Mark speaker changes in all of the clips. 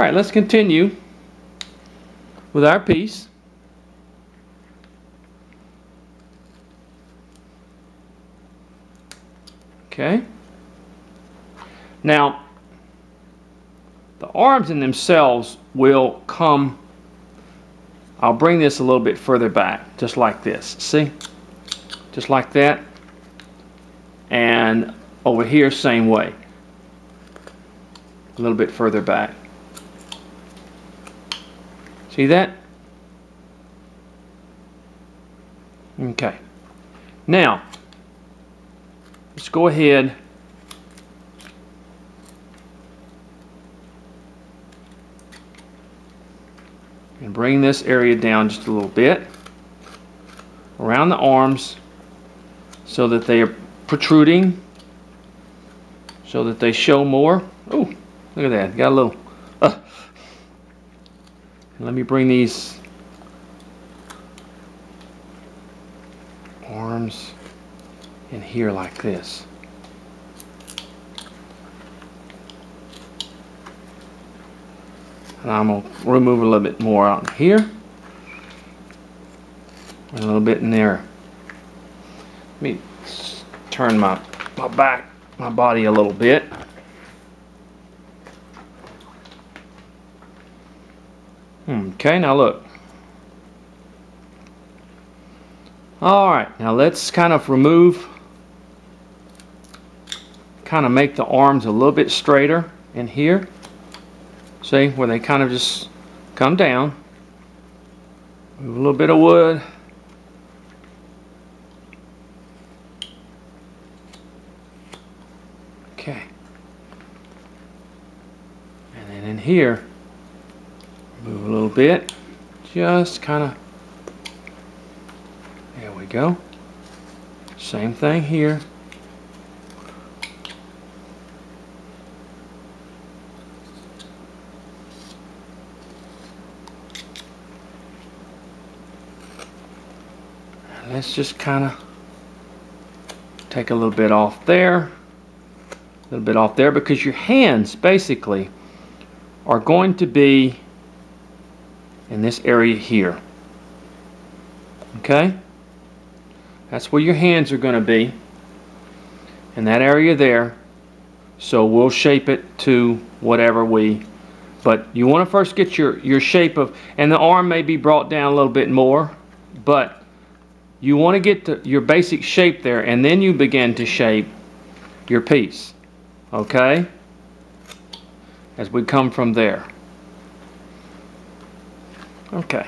Speaker 1: Alright, let's continue with our piece. Okay. Now, the arms in themselves will come, I'll bring this a little bit further back, just like this. See? Just like that. And over here, same way. A little bit further back. See that? Okay. Now, let's go ahead and bring this area down just a little bit around the arms so that they are protruding, so that they show more. Oh, look at that. Got a little. Let me bring these arms in here like this. And I'm going to remove a little bit more out in here. And a little bit in there. Let me turn my body a little bit. Okay, now look. Alright, now let's kind of make the arms a little bit straighter in here. See, where they kind of just come down. Move a little bit of wood. Okay. And then in here, move a little bit. Just kind of, there we go. Same thing here. Let's just kind of take a little bit off there, a little bit off there, because your hands basically are going to be in this area here. Okay? That's where your hands are going to be, in that area there. So we'll shape it to whatever but you want to first get your shape of, and the arm may be brought down a little bit more, but you want to get your basic shape there, and then you begin to shape your piece. Okay? As we come from there. Okay.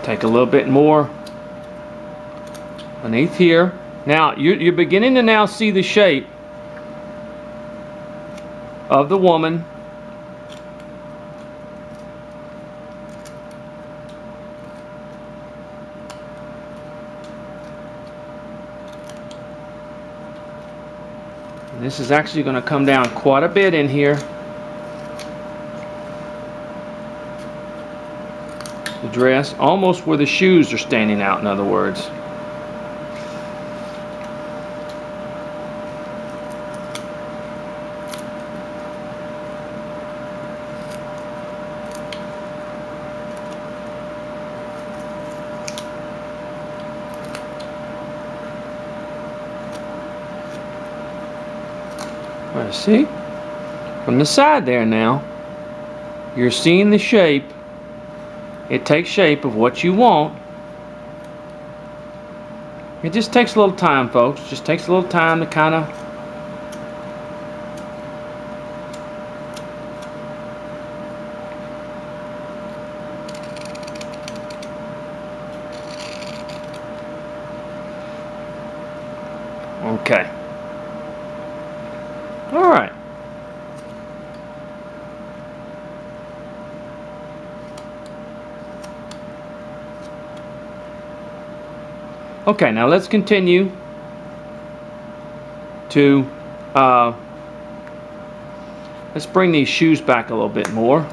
Speaker 1: Take a little bit more underneath here. Now, you're beginning to now see the shape of the woman. This is actually going to come down quite a bit in here. The dress, almost where the shoes are standing out, in other words. See? From the side there now, you're seeing the shape. It takes shape of what you want. It just takes a little time, folks. It just takes a little time to kind of okay. All right. Okay, now let's continue to let's bring these shoes back a little bit more.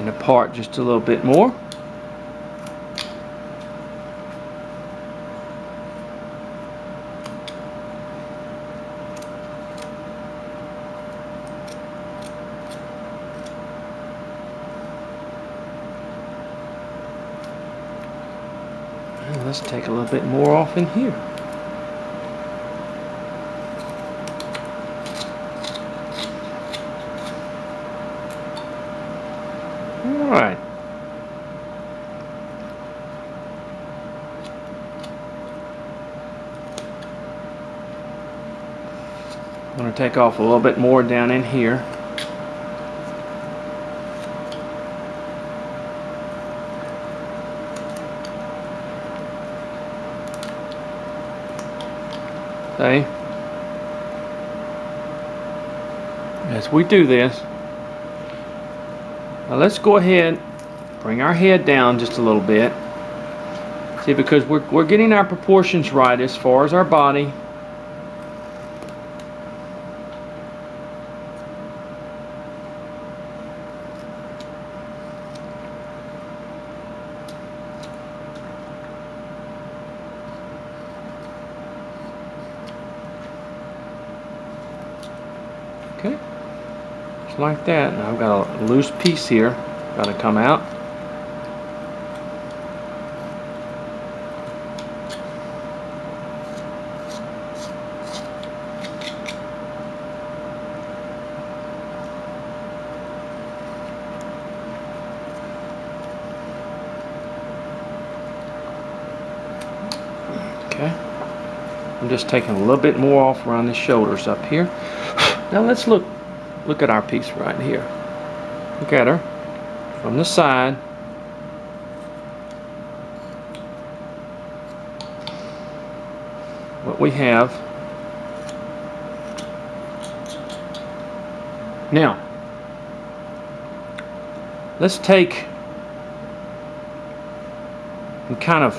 Speaker 1: and apart just a little bit more. And let's take a little bit more off in here. Alright. I'm going to take off a little bit more down in here. Okay. As we do this, now let's go ahead, bring our head down just a little bit. See, because we're getting our proportions right as far as our body. Okay, just like that. Now I've got a loose piece here, got to come out. Okay, I'm just taking a little bit more off around the shoulders up here. Now let's look at our piece right here. Look at her from the side. What we have. Now, let's take and kind of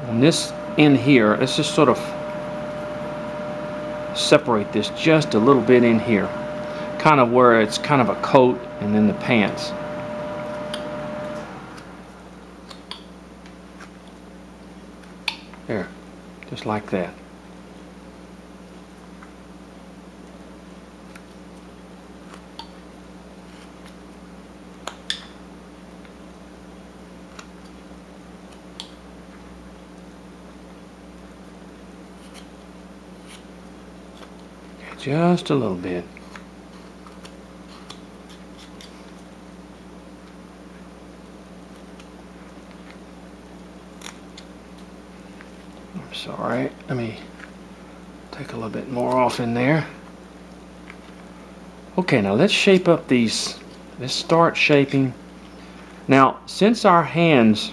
Speaker 1: on this end here, let's just sort of separate this just a little bit in here, kind of where it's kind of a coat and then the pants. There, just like that. Just a little bit. I'm sorry, let me take a little bit more off in there. Okay, now let's shape up these. Let's start shaping. Now, since our hands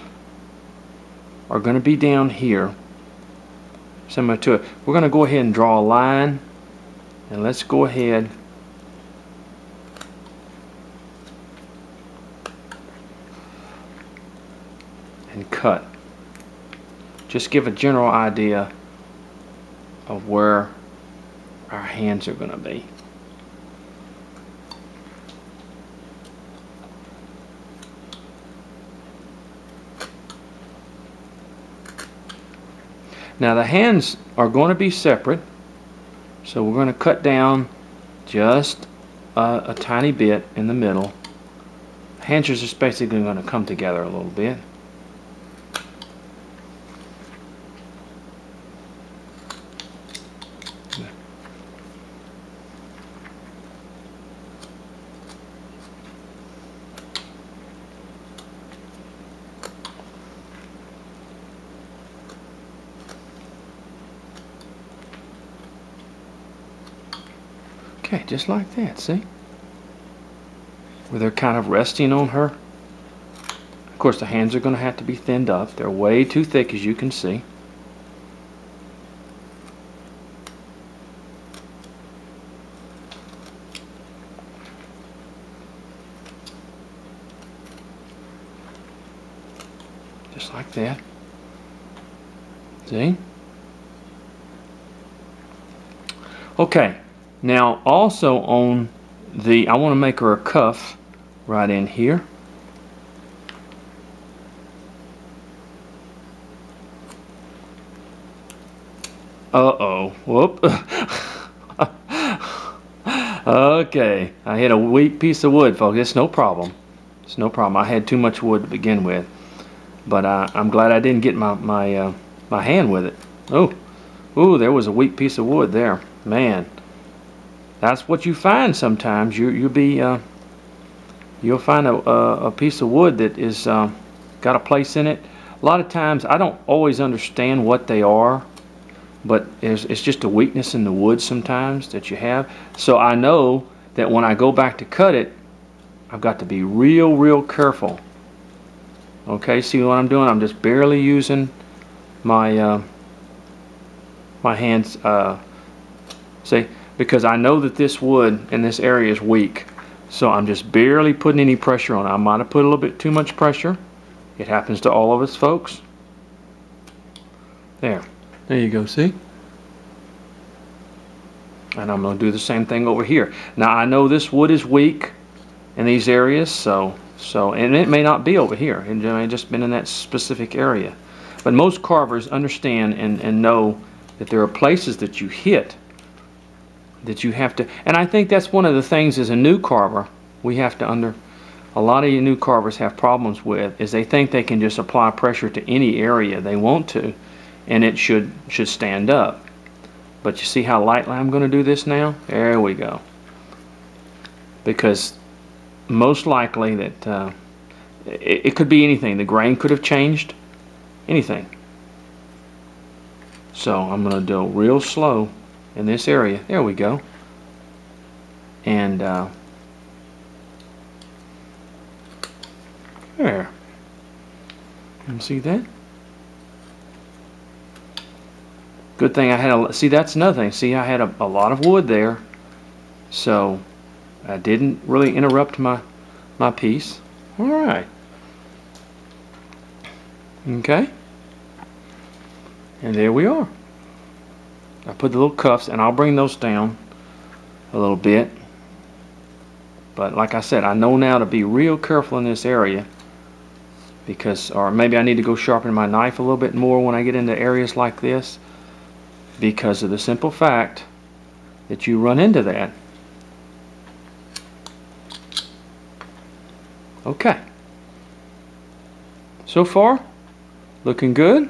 Speaker 1: are going to be down here, similar to it, we're going to go ahead and draw a line. And let's go ahead and cut. Just give a general idea of where our hands are going to be. Now the hands are going to be separate. So we're going to cut down just a tiny bit in the middle. Hands are just basically going to come together a little bit. Okay, just like that, see? Where they're kind of resting on her. Of course, the hands are going to have to be thinned up. They're way too thick, as you can see. Just like that. See? Okay. Now also on I want to make her a cuff right in here. Uh-oh. Whoop. Okay. I hit a weak piece of wood, folks. It's no problem. It's no problem. I had too much wood to begin with. But I'm glad I didn't get my hand with it. Oh. Ooh, there was a weak piece of wood there. Man. That's what you find sometimes. You'll find a piece of wood that is got a place in it. A lot of times I don't always understand what they are, but it's just a weakness in the wood sometimes that you have. So I know that when I go back to cut it, I've got to be real careful. Okay, see what I'm doing? I'm just barely using my my hands. See, because I know that this wood in this area is weak, so I'm just barely putting any pressure on it. I might have put a little bit too much pressure. It happens to all of us, folks. There you go, see? And I'm going to do the same thing over here. Now I know this wood is weak in these areas, so and it may not be over here. It may have just been in that specific area. But most carvers understand and know that there are places that you hit that you have to, and I think that's one of the things as a new carver we have to a lot of you new carvers have problems with, is they think they can just apply pressure to any area they want to and it should stand up. But you see how lightly I'm going to do this now? There we go. Because most likely that it could be anything. The grain could have changed. Anything. So I'm going to do real slow in this area. There we go. And there. You see that? Good thing I had see, that's another thing. See, I had a lot of wood there, so I didn't really interrupt my piece. All right. Okay. And there we are. I put the little cuffs, and I'll bring those down a little bit. But like I said, I know now to be real careful in this area, because, or maybe I need to go sharpen my knife a little bit more when I get into areas like this, because of the simple fact that you run into that. Okay. So far, looking good.